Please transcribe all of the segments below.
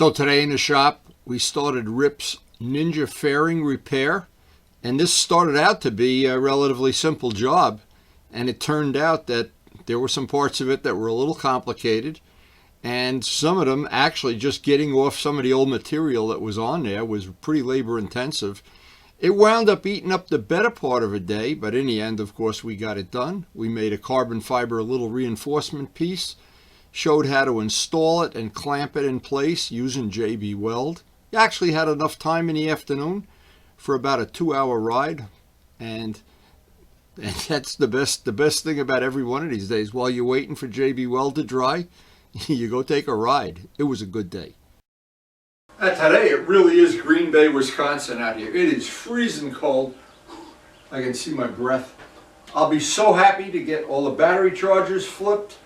So today in the shop, we started Rip's Ninja Fairing Repair, and this started out to be a relatively simple job, and it turned out that there were some parts of it that were a little complicated, and some of them actually just getting off some of the old material that was on there was pretty labor intensive. It wound up eating up the better part of a day, but in the end, of course, we got it done. We made a carbon fiber little reinforcement piece, showed how to install it and clamp it in place using JB Weld. You actually had enough time in the afternoon for about a 2-hour ride, and that's the best thing about every one of these days. While you're waiting for JB Weld to dry, you go take a ride. It was a good day. Today it really is Green Bay, Wisconsin out here. It is freezing cold. I can see my breath. I'll be so happy to get all the battery chargers flipped,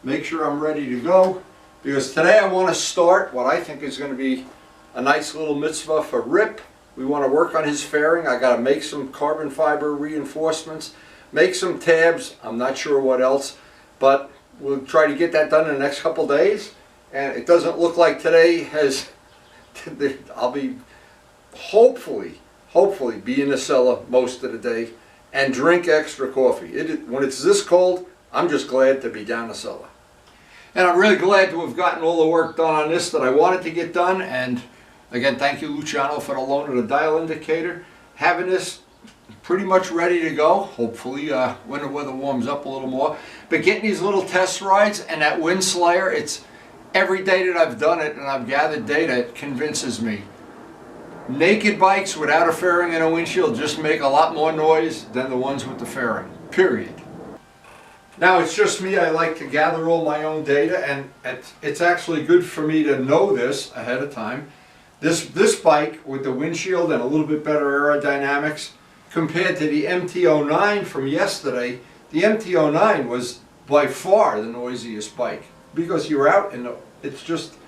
make sure I'm ready to go, because today I want to start what I think is going to be a nice little mitzvah for Rip. We want to work on his fairing. I got to make some carbon fiber reinforcements, make some tabs. I'm not sure what else, but we'll try to get that done in the next couple days. And it doesn't look like today has, I'll be hopefully be in the cellar most of the day and drink extra coffee. When it's this cold, I'm just glad to be down the cellar. And I'm really glad to have gotten all the work done on this that I wanted to get done. And again, thank you, Luciano, for the loan of the dial indicator. Having this pretty much ready to go, hopefully when the weather warms up a little more. But getting these little test rides and that wind slayer, it's every day that I've done it and I've gathered data, it convinces me. Naked bikes without a fairing and a windshield just make a lot more noise than the ones with the fairing, period. Now, it's just me. I like to gather all my own data, and it's actually good for me to know this ahead of time. This bike with the windshield and a little bit better aerodynamics compared to the MT-09 from yesterday, the MT-09 was by far the noisiest bike because you're out in it's just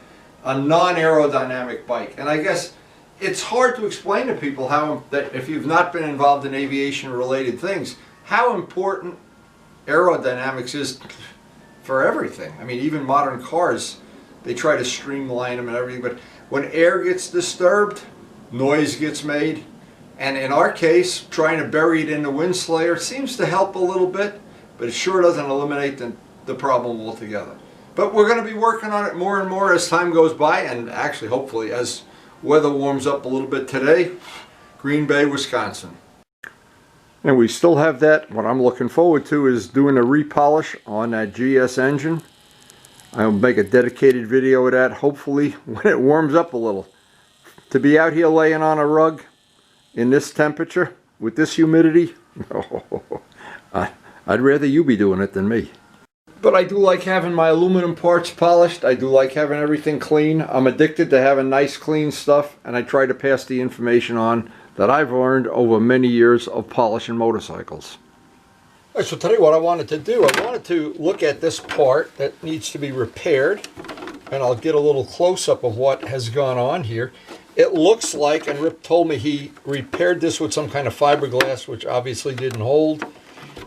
a non-aerodynamic bike. And I guess it's hard to explain to people how that if you've not been involved in aviation related things, how important aerodynamics is for everything. I mean, even modern cars, they try to streamline them and everything, but when air gets disturbed, noise gets made. And in our case, trying to bury it in the wind slayer seems to help a little bit, but it sure doesn't eliminate the problem altogether. But we're going to be working on it more and more as time goes by, and actually, hopefully, as weather warms up a little bit today, Green Bay, Wisconsin. And we still have that. What I'm looking forward to is doing a repolish on that GS engine. I'll make a dedicated video of that, hopefully, when it warms up a little. To be out here laying on a rug in this temperature, with this humidity, I'd rather you be doing it than me. But I do like having my aluminum parts polished. I do like having everything clean. I'm addicted to having nice, clean stuff, and I try to pass the information on that I've learned over many years of polishing motorcycles. All right, so today what I wanted to do, I wanted to look at this part that needs to be repaired, and I'll get a little close-up of what has gone on here. It looks like, and Rip told me he repaired this with some kind of fiberglass, which obviously didn't hold.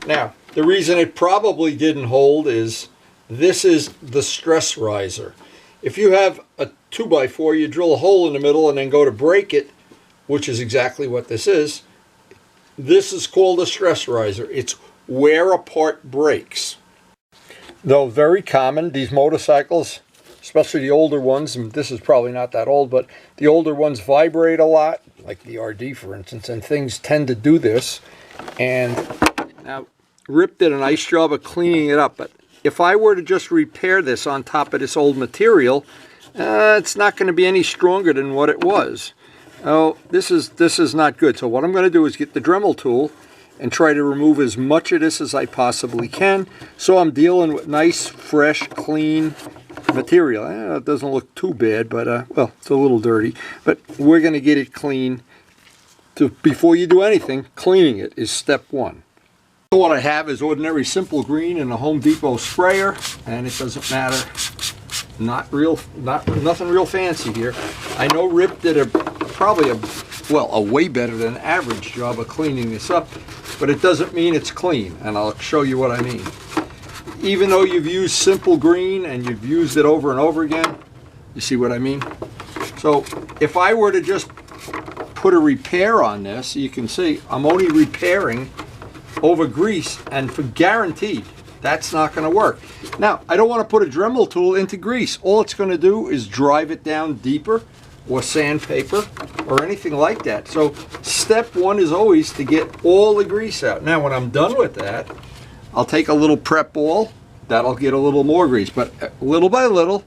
Now, the reason it probably didn't hold is this is the stress riser. If you have a 2x4, you drill a hole in the middle and then go to break it, which is exactly what this is. This is called a stress riser. It's where a part breaks. Though very common, these motorcycles, especially the older ones, and this is probably not that old, but the older ones vibrate a lot, like the RD for instance, and things tend to do this. And now Rip did a nice job of cleaning it up, but if I were to just repair this on top of this old material, it's not going to be any stronger than what it was. Oh, this is not good. So what I'm going to do is get the Dremel tool and try to remove as much of this as I possibly can. So I'm dealing with nice, fresh, clean material. It doesn't look too bad, but well, it's a little dirty. But we're going to get it clean. Before you do anything, cleaning it is step one. So what I have is ordinary simple green in a Home Depot sprayer, and it doesn't matter. Nothing real fancy here. I know Rip did probably a way better than average job of cleaning this up, but it doesn't mean it's clean, and I'll show you what I mean. Even though you've used simple green and you've used it over and over again, you see what I mean? So if I were to just put a repair on this, you can see I'm only repairing over grease, and for guaranteed, that's not going to work. Now, I don't want to put a Dremel tool into grease. All it's going to do is drive it down deeper, or sandpaper, or anything like that. So step one is always to get all the grease out. Now, when I'm done with that, I'll take a little prep ball. That'll get a little more grease, but little by little,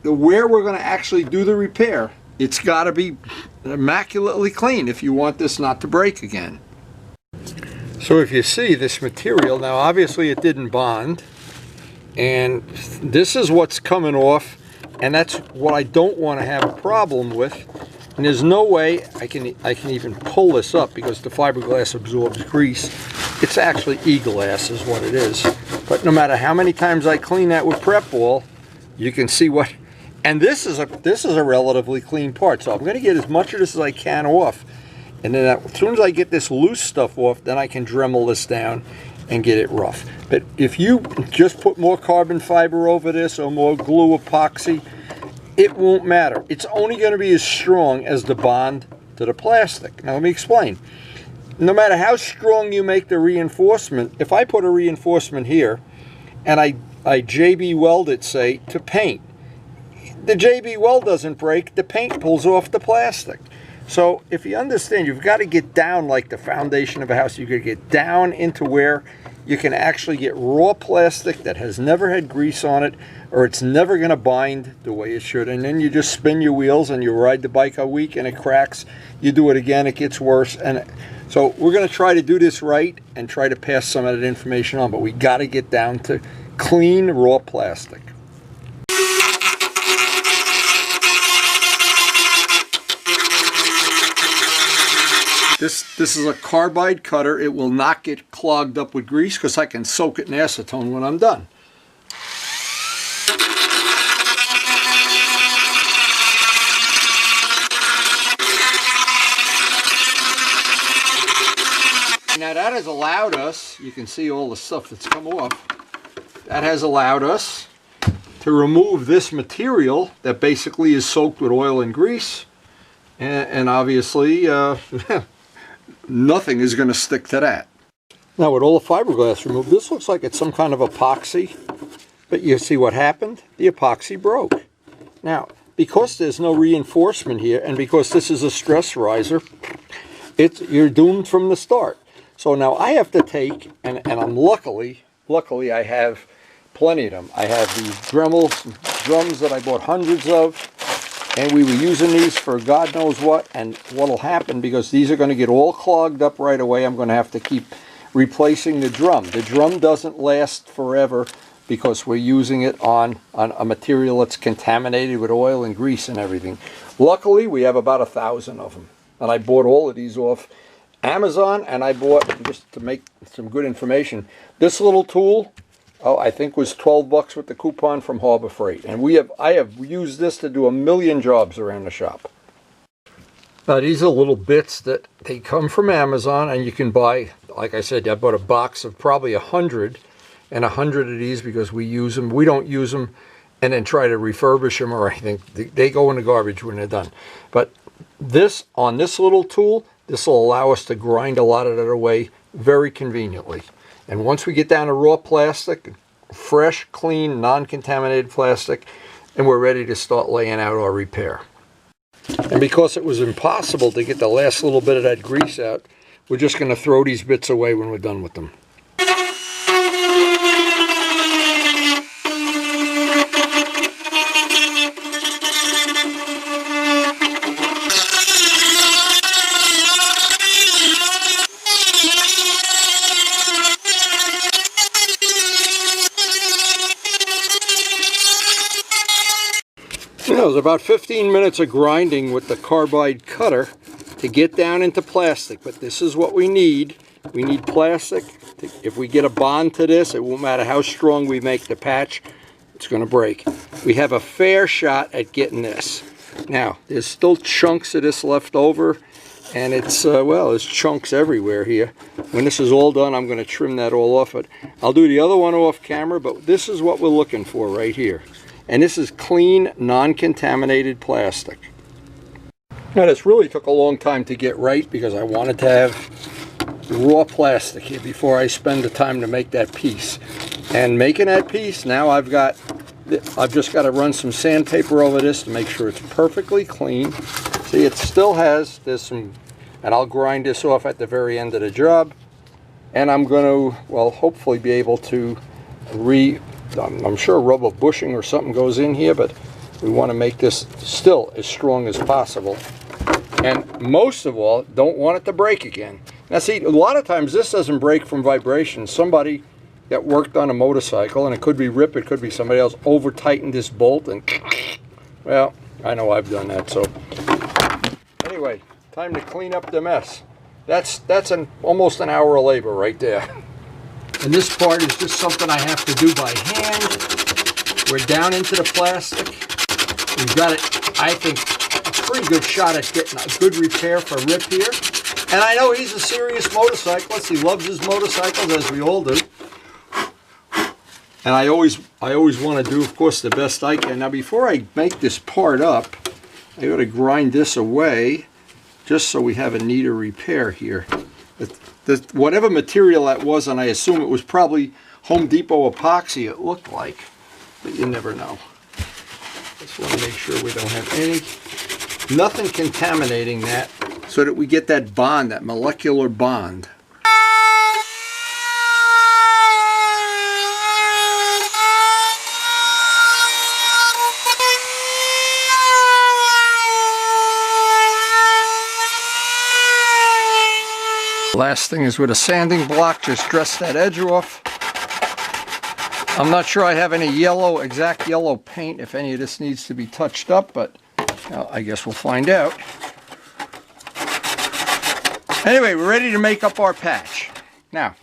where we're going to actually do the repair, it's got to be immaculately clean if you want this not to break again. So if you see this material, now obviously it didn't bond, and this is what's coming off, and that's what I don't want to have a problem with. And there's no way I can even pull this up because the fiberglass absorbs grease. It's actually e-glass is what it is. But no matter how many times I clean that with prep ball, you can see what. And this is a relatively clean part, so I'm going to get as much of this as I can off. And then as soon as I get this loose stuff off, then I can Dremel this down and get it rough. But if you just put more carbon fiber over this or more glue epoxy, it won't matter. It's only going to be as strong as the bond to the plastic. Now let me explain. No matter how strong you make the reinforcement, if I put a reinforcement here and I JB weld it, say, to paint, the JB weld doesn't break, the paint pulls off the plastic. So if you understand, you've got to get down like the foundation of a house. You've got to get down into where you can actually get raw plastic that has never had grease on it, or it's never going to bind the way it should. And then you just spin your wheels and you ride the bike a week and it cracks. You do it again, it gets worse. And so we're going to try to do this right and try to pass some of that information on, but we got to get down to clean raw plastic. This is a carbide cutter. It will not get clogged up with grease because I can soak it in acetone when I'm done. Now that has allowed us, you can see all the stuff that's come off, that has allowed us to remove this material that basically is soaked with oil and grease, and obviously nothing is going to stick to that. Now with all the fiberglass removed, this looks like it's some kind of epoxy, but you see what happened? The epoxy broke. Now, because there's no reinforcement here, and because this is a stress riser, you're doomed from the start. So now I have to take, and I'm luckily I have plenty of them. I have these Dremel drums that I bought hundreds of, and we were using these for God knows what. And what'll happen, because these are going to get all clogged up right away, I'm going to have to keep replacing the drum. The drum doesn't last forever because we're using it on a material that's contaminated with oil and grease and everything. Luckily, we have about 1,000 of them. And I bought all of these off Amazon, and I bought, just to make some good information, this little tool, I think was 12 bucks with the coupon from Harbor Freight. And I have used this to do 1 million jobs around the shop. Now these are little bits that they come from Amazon, and you can buy, like I said, I bought a box of probably 100, and 100 of these because we use them. We don't use them and then try to refurbish them or anything. They go in the garbage when they're done. But this, on this little tool, this will allow us to grind a lot of that away very conveniently. And once we get down to raw plastic, fresh, clean, non-contaminated plastic, and we're ready to start laying out our repair. And because it was impossible to get the last little bit of that grease out, we're just going to throw these bits away when we're done with them. It was about 15 minutes of grinding with the carbide cutter to get down into plastic, but this is what we need. We need plastic. If we get a bond to this, it won't matter how strong we make the patch, it's going to break. We have a fair shot at getting this. Now, there's still chunks of this left over, and it's, well, there's chunks everywhere here. When this is all done, I'm going to trim that all off. I'll do the other one off camera, but this is what we're looking for right here. And this is clean, non-contaminated plastic. Now this really took a long time to get right because I wanted to have raw plastic here before I spend the time to make that piece. And making that piece, now I've just got to run some sandpaper over this to make sure it's perfectly clean. See, it still has, there's some, and I'll grind this off at the very end of the job. And I'm going to, well, hopefully be able to I'm sure rubber bushing or something goes in here, but we want to make this still as strong as possible. And most of all, don't want it to break again. Now see, a lot of times this doesn't break from vibration. Somebody that worked on a motorcycle, and it could be Rip, it could be somebody else, over tightened this bolt, and well, I know I've done that. So anyway, time to clean up the mess. That's almost an hour of labor right there. And this part is just something I have to do by hand. We're down into the plastic. We've got it, I think, a pretty good shot at getting a good repair for Rip here. And I know he's a serious motorcyclist. He loves his motorcycles, as we all do. And I always want to do, of course, the best I can. Now, before I make this part up, I got to grind this away, just so we have a neater repair here. Whatever material that was, and I assume it was probably Home Depot epoxy, it looked like, but you never know. Just want to make sure we don't have nothing contaminating that, so that we get that bond, that molecular bond. Last thing is with a sanding block, just dress that edge off. I'm not sure I have any exact yellow paint, if any of this needs to be touched up, but I guess we'll find out. Anyway, we're ready to make up our patch. Now,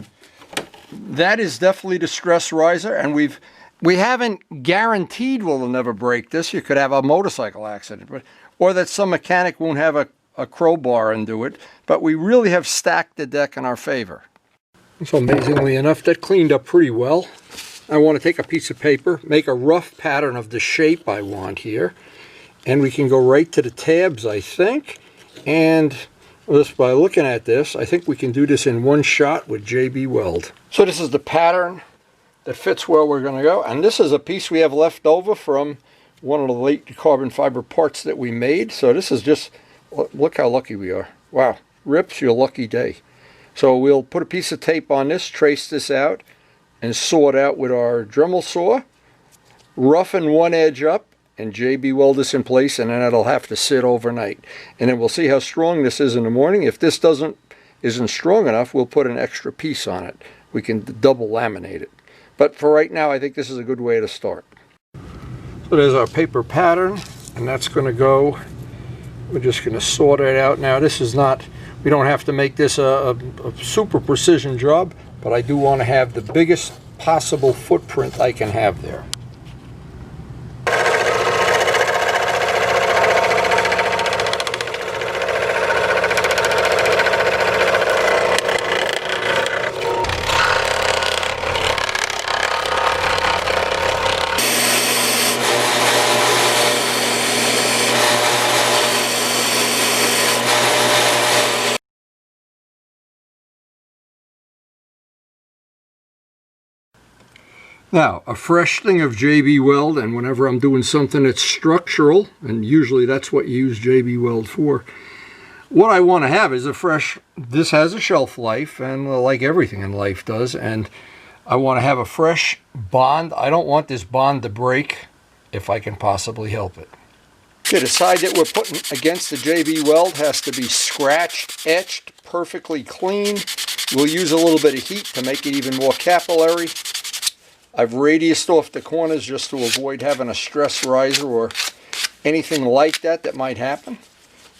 that is definitely the stress riser, and we haven't guaranteed we'll never break this. You could have a motorcycle accident, or that some mechanic won't have a crowbar and do it, but we really have stacked the deck in our favor. So amazingly enough, that cleaned up pretty well. I want to take a piece of paper, make a rough pattern of the shape I want here, and we can go right to the tabs, I think. And just by looking at this, I think we can do this in one shot with JB Weld. So this is the pattern that fits where we're going to go, and this is a piece we have left over from one of the late carbon fiber parts that we made. So this is just, look how lucky we are. Wow, Rips, your lucky day. So we'll put a piece of tape on this, trace this out, and saw it out with our Dremel saw. Roughen one edge up, and JB Weld this in place, and then it'll have to sit overnight. And then we'll see how strong this is in the morning. If this isn't strong enough, we'll put an extra piece on it. We can double laminate it. But for right now, I think this is a good way to start. So there's our paper pattern, and that's going to go. We're just going to sort it out now. This is not, we don't have to make this a super precision job, but I do want to have the biggest possible footprint I can have there. Now, a fresh thing of JB Weld, and whenever I'm doing something that's structural, and usually that's what you use JB Weld for, what I want to have is a fresh, this has a shelf life, and like everything in life does, and I want to have a fresh bond. I don't want this bond to break if I can possibly help it. Okay, the side that we're putting against the JB Weld has to be scratched, etched, perfectly clean. We'll use a little bit of heat to make it even more capillary. I've radiused off the corners just to avoid having a stress riser or anything like that might happen.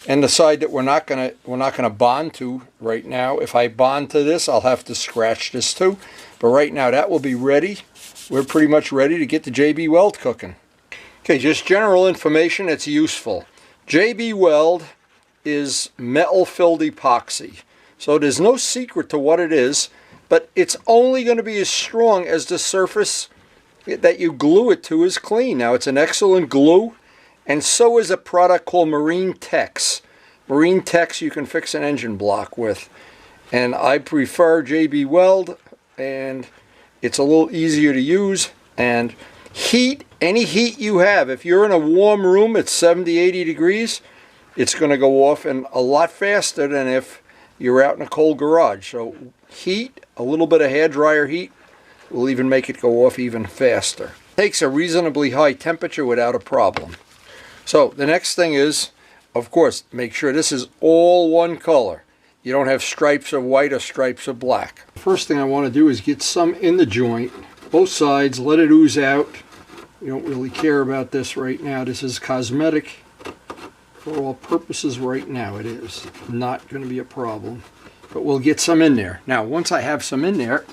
And the side that we're not gonna bond to right now, if I bond to this, I'll have to scratch this too. But right now that will be ready. We're pretty much ready to get the JB Weld cooking. Okay, just general information that's useful. JB Weld is metal-filled epoxy. So there's no secret to what it is. But it's only going to be as strong as the surface that you glue it to is clean. Now, it's an excellent glue, and so is a product called Marine Tex. Marine Tex you can fix an engine block with. And I prefer JB Weld, and it's a little easier to use. And heat, any heat you have, if you're in a warm room at 70, 80 degrees, it's going to go off and a lot faster than if you're out in a cold garage. So heat, a little bit of hairdryer heat, will even make it go off even faster. Takes a reasonably high temperature without a problem. So the next thing is, of course, make sure this is all one color. You don't have stripes of white or stripes of black. First thing I want to do is get some in the joint, both sides, let it ooze out. We don't really care about this right now. This is cosmetic. For all purposes right now, it is not going to be a problem. But we'll get some in there. Now, once I have some in there,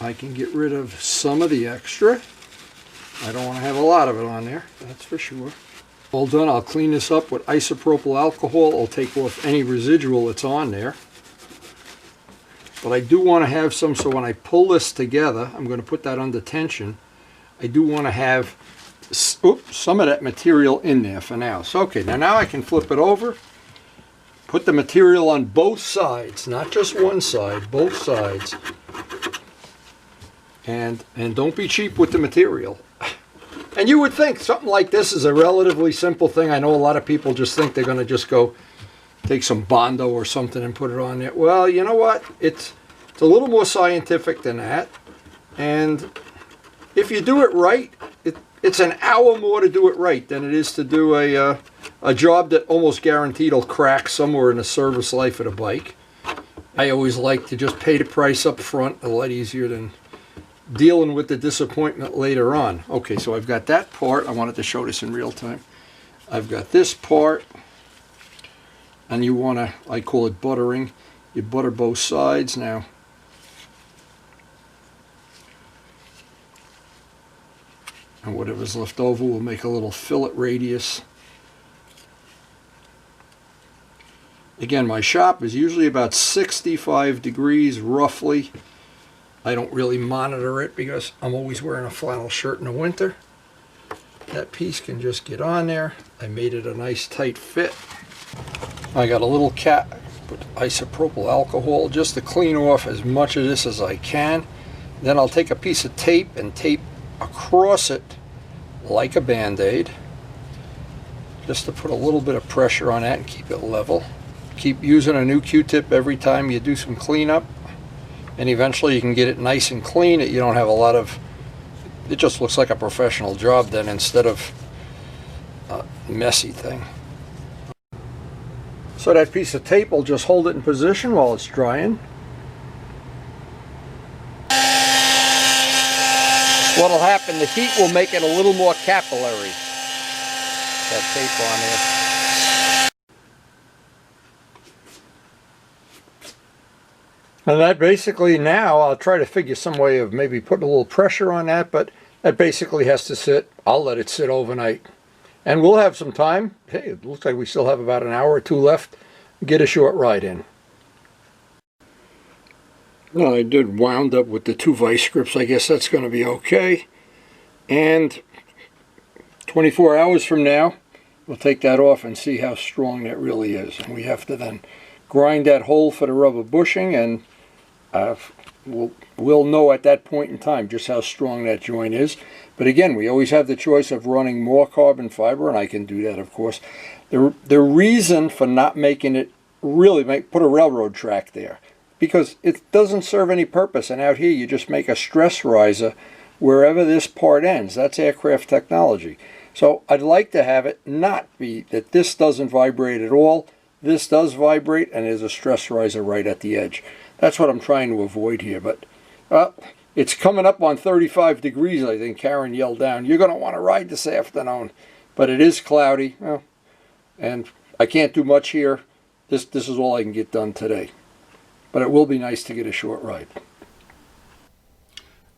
I can get rid of some of the extra. I don't want to have a lot of it on there, that's for sure. All done, I'll clean this up with isopropyl alcohol. I'll take off any residual that's on there. But I do want to have some, so when I pull this together, I'm going to put that under tension. I do want to have some of that material in there for now. So okay, now I can flip it over, put the material on both sides, not just one side, both sides. And don't be cheap with the material. And you would think something like this is a relatively simple thing. I know a lot of people just think they're going to just go take some Bondo or something and put it on there. Well, you know what? It's a little more scientific than that. And if you do it right, it's an hour more to do it right than it is to do a job that almost guaranteed will crack somewhere in the service life of the bike. I always like to just pay the price up front, a lot easier than dealing with the disappointment later on. Okay, so I've got that part. I wanted to show this in real time. I've got this part, and you want to, I call it buttering. You butter both sides now. And whatever's left over, we'll make a little fillet radius. Again, my shop is usually about 65 degrees roughly. I don't really monitor it because I'm always wearing a flannel shirt in the winter. That piece can just get on there. I made it a nice tight fit. I got a little cap with isopropyl alcohol just to clean off as much of this as I can. Then I'll take a piece of tape and tape across it like a band-aid, just to put a little bit of pressure on that and keep it level. Keep using a new Q-tip every time you do some cleanup, and eventually you can get it nice and clean. You don't have a lot of, it just looks like a professional job then instead of a messy thing. So that piece of tape will just hold it in position while it's drying. What'll happen, the heat will make it a little more capillary. That tape on there. And that basically, now I'll try to figure some way of maybe putting a little pressure on that, but that basically has to sit. I'll let it sit overnight. And we'll have some time. Hey, it looks like we still have about an hour or two left. Get a short ride in. Well, I did wound up with the 2 vice grips. I guess that's going to be okay. And 24 hours from now, we'll take that off and see how strong that really is. And we have to then grind that hole for the rubber bushing, and we'll know at that point in time just how strong that joint is. But again, we always have the choice of running more carbon fiber, and I can do that, of course. The reason for not making it really put a railroad track there, because it doesn't serve any purpose. And out here, you just make a stress riser wherever this part ends. That's aircraft technology. So I'd like to have it not be that this doesn't vibrate at all. This does vibrate, and there's a stress riser right at the edge. That's what I'm trying to avoid here. But it's coming up on 35 degrees, I think. Karen yelled down, "You're going to want to ride this afternoon." But it is cloudy, and I can't do much here. This is all I can get done today. But it will be nice to get a short ride.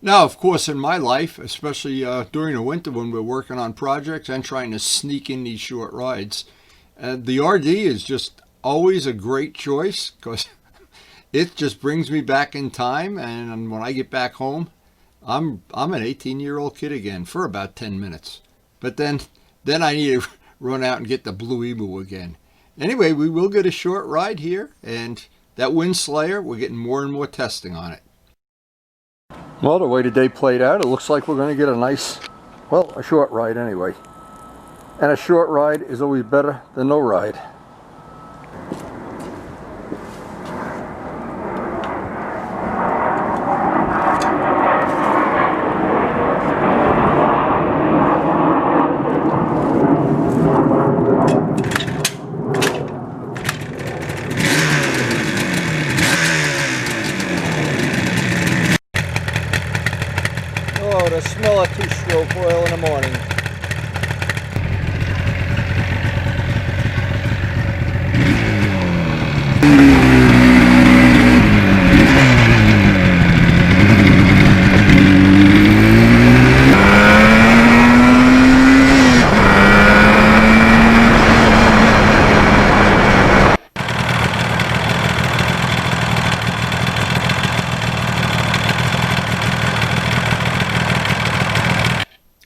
Now, of course, in my life, especially during the winter when we're working on projects and trying to sneak in these short rides, the RD is just always a great choice because it just brings me back in time. And when I get back home, I'm an 18-year-old kid again for about 10 minutes. But then I need to run out and get the Blue Emu again. Anyway, we will get a short ride here, and that Windslayer, we're getting more and more testing on it. Well, the way the day played out, it looks like we're going to get a nice, well, a short ride anyway. And a short ride is always better than no ride. Oh, the smell of two-stroke oil in the morning.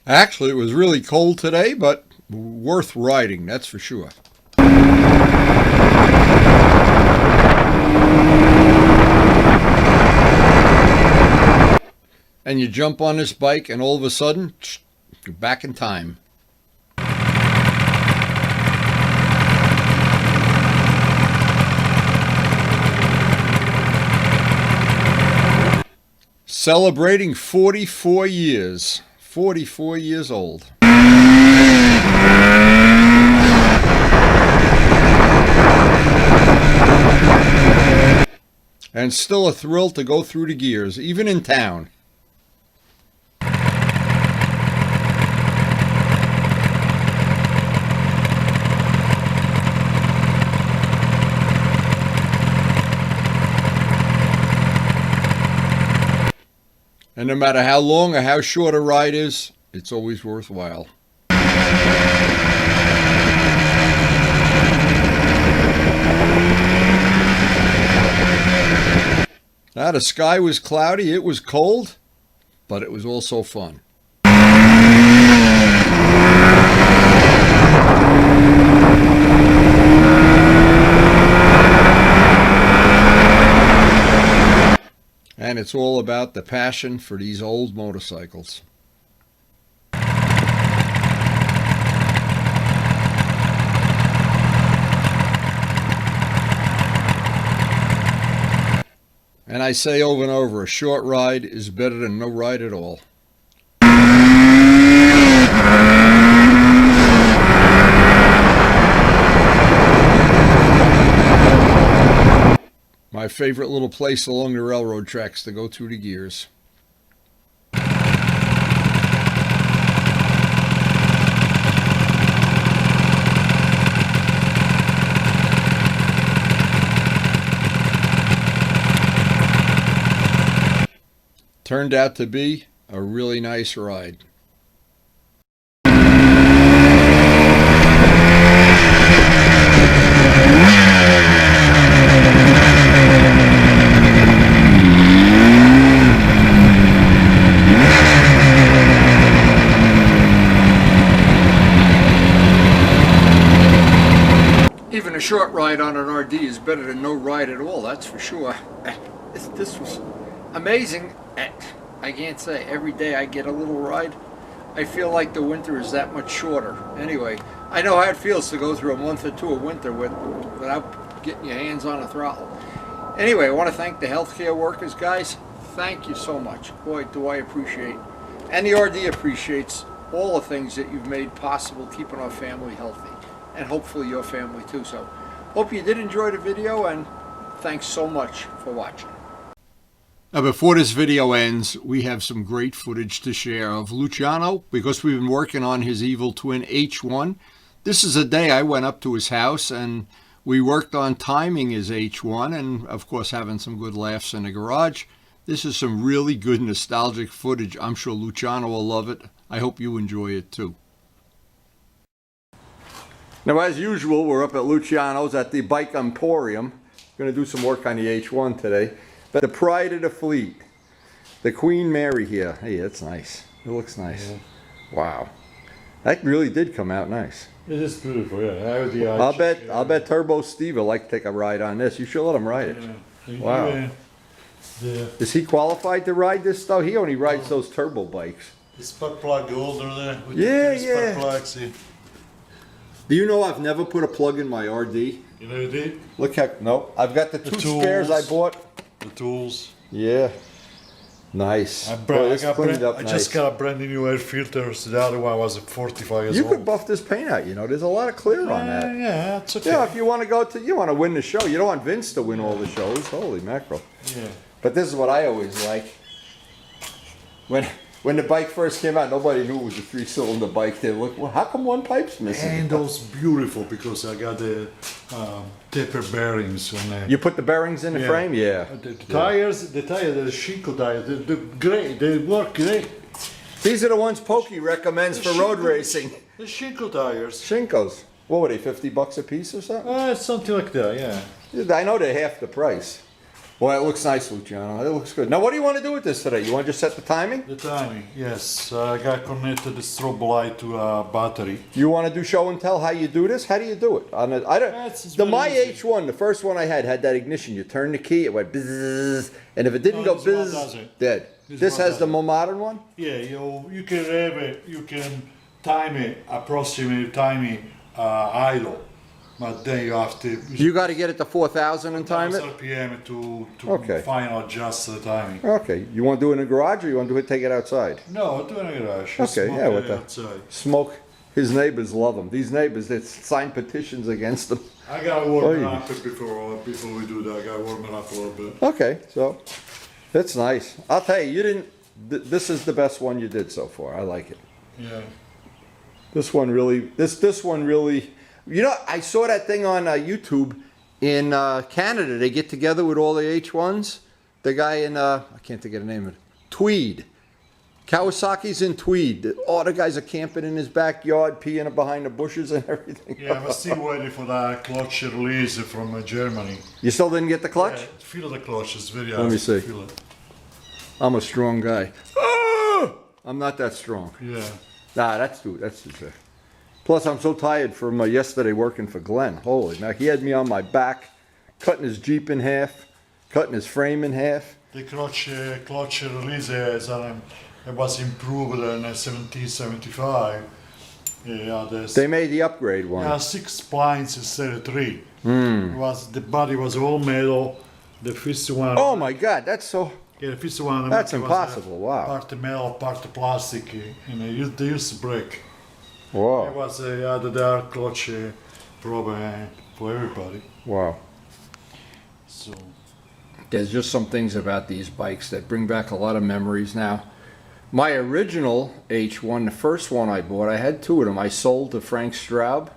Actually, it was really cold today, but worth riding, that's for sure. And you jump on this bike and all of a sudden, you're back in time. Celebrating 44 years. 44 years old. And still a thrill to go through the gears, even in town. And no matter how long or how short a ride is, it's always worthwhile. Now, the sky was cloudy, it was cold, but it was also fun. And it's all about the passion for these old motorcycles. And I say over and over, a short ride is better than no ride at all. My favorite little place along the railroad tracks to go through the gears. Turned out to be a really nice ride. Even a short ride on an RD is better than no ride at all, that's for sure. This was amazing. I can't say. Every day I get a little ride. I feel like the winter is that much shorter. Anyway, I know how it feels to go through a month or two of winter without getting your hands on a throttle. Anyway, I want to thank the healthcare workers, guys. Thank you so much. Boy, do I appreciate. And the RD appreciates all the things that you've made possible keeping our family healthy. And hopefully your family too. So, hope you did enjoy the video, and thanks so much for watching. Now, before this video ends, we have some great footage to share of Luciano, because we've been working on his evil twin H1. This is a day I went up to his house and we worked on timing his H1 and, of course, having some good laughs in the garage. This is some really good nostalgic footage. I'm sure Luciano will love it. I hope you enjoy it too. Now, as usual, we're up at Luciano's at the Bike Emporium. We're going to do some work on the H1 today. But the pride of the fleet, the Queen Mary here. Hey, that's nice. It looks nice. Yeah. Wow. That really did come out nice. It is beautiful, yeah. I'll bet Turbo Steve will like to take a ride on this. You should let him ride it. Wow. Yeah. Is he qualified to ride this though? He only rides those turbo bikes. The spark plug holder there. With Yeah, the yeah. Spark plug, see. Do you know I've never put a plug in my RD? You know did? Look how, no, I've got the two spares I bought. The tools. Yeah. Nice. Boy, this cleaned up I nice. just got a brand new air filters. The other one was 45 years You old. could buff this paint out, you know. There's a lot of clear on that. Yeah, it's okay. Yeah, if you want to you want to win the show. You don't want Vince to win all the shows. Holy mackerel. Yeah. But this is what I always like. When the bike first came out, nobody knew it was a 3-cylinder bike. They look, well, how come one pipe's missing? And those beautiful because I got the taper bearings on there. You put the bearings in the frame? Yeah. The tires, the Shinko tires, they're great. They work great. These are the ones Pokey recommends for road racing. The Shinko tires. Shinkos. What were they, $50 a piece or something? Something like that, yeah. I know they're half the price. Boy, it looks nice, Luciano. It looks good. Now, what do you want to do with this today? You want to just set the timing? The timing, yes. I got connected the strobe light to a battery. You want to do show and tell how you do this? How do you do it? My easy. H1, the first one I had that ignition. You turn the key, it went bzzz, and if it didn't go this one bzzz, doesn't. dead. This has the more modern one? Yeah, you can have it, you can time it, approximate timing idle. But then you have to. You got to get it to 4,000 and time it? RPM to Okay. final adjust the timing. Okay. You want to do it in the garage or you want to take it outside? No, I'll do it in the garage. Okay, yeah, what the- outside. Smoke. His neighbors love him. These neighbors, they sign petitions against them. I gotta warm it Oy. up before we do that. I gotta warm it up a little bit. Okay, so that's nice. I'll tell you, you didn't. This is the best one you did so far. I like it. Yeah. This one really. This one really. You know, I saw that thing on YouTube in Canada. They get together with all the H1s. The guy in I can't think of the name of it. Tweed. Kawasaki's in Tweed. All the guys are camping in his backyard, peeing behind the bushes and everything. Yeah, I'm still waiting for that clutch release from Germany. You still didn't get the clutch? Yeah, feel the clutch. It's very Let me hard see. to feel it. I'm a strong guy. Ah! I'm not that strong. Yeah. Nah, that's too fair. Plus, I'm so tired from yesterday working for Glenn. Holy mac, he had me on my back, cutting his Jeep in half, cutting his frame in half. The clutch release it was improved in 1775. Yeah, They made the upgrade one. Yeah, 6 spines instead of 3. The body was all metal. The first one. Oh my God, that's so. Yeah, the first one. That's was, impossible. Wow. Part of metal, part of plastic. They used to break. It Wow. was the dark clutch problem for everybody. Wow. So. There's just some things about these bikes that bring back a lot of memories now. My original H1, the first one I bought, I had 2 of them. I sold to Frank Straub,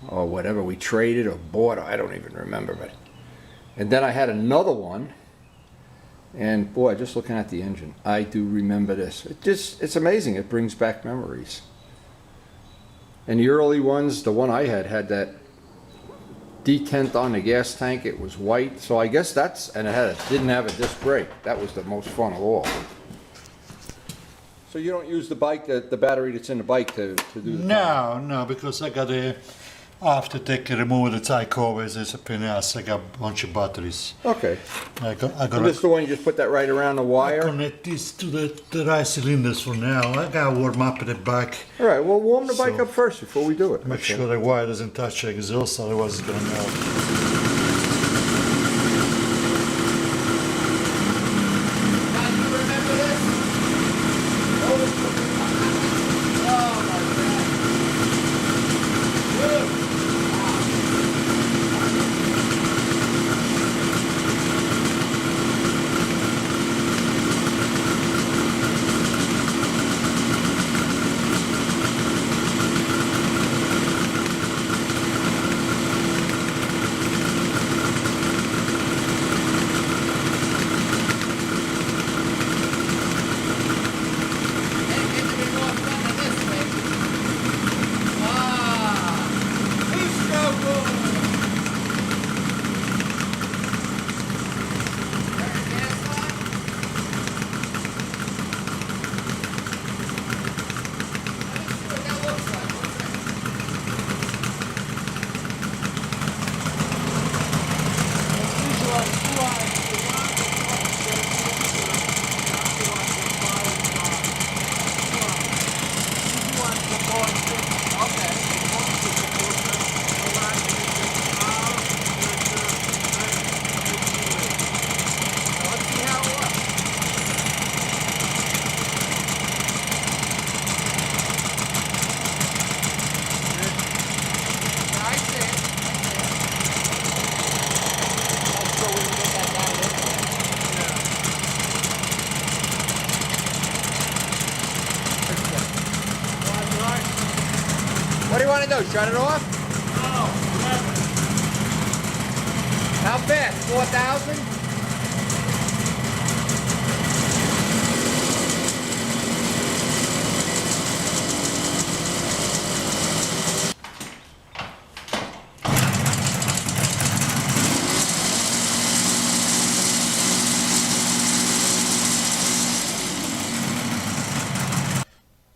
or whatever, we traded or bought, I don't even remember. And then I had another one, and boy, just looking at the engine, I do remember this. It's amazing, it brings back memories. And the early ones, the one I had that detent on the gas tank, it was white, so I guess and it didn't have a disc brake. That was the most fun of all. So you don't use the bike, the battery that's in the bike to do the No, because I have to remove the tie covers. It's a pain in the ass. I got a bunch of batteries. Okay. I And got this is the one you just put that right around the wire? connect this to the right cylinders for now. I got to warm up the back. All right, well, warm the bike So- up first before we do it. Make Okay. sure the wire doesn't touch the exhaust, otherwise it's gonna melt. Let's see how it works. I see it. I'm sure we can get that down this way. What do you want to do? Shut it off? How fast? 4,000?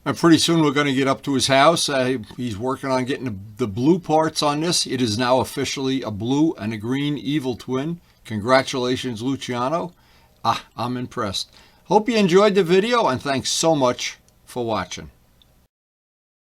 And pretty soon we're going to get up to his house. He's working on getting the blue parts on this. It is now officially a blue and a green Evil Twin. Congratulations, Luciano. I'm impressed. Hope you enjoyed the video, and thanks so much for watching.